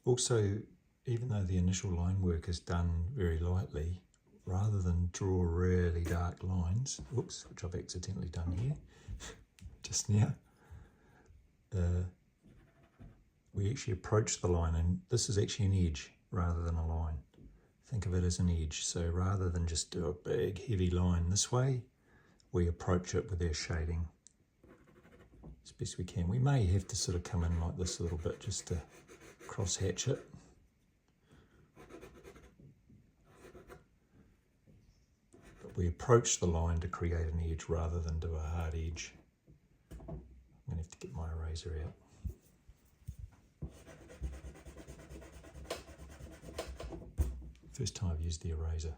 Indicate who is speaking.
Speaker 1: Also, even though the initial line work is done very lightly, rather than draw really dark lines, whoops, which I've accidentally done here just now, we actually approach the line, and this is actually an edge rather than a line. Think of it as an edge. So rather than just do a big heavy line this way, we approach it with our shading as best we can. We may have to sort of come in like this a little bit just to cross hatch it. But we approach the line to create an edge rather than do a hard edge. I'm going to have to get my eraser out. First time I've used the eraser.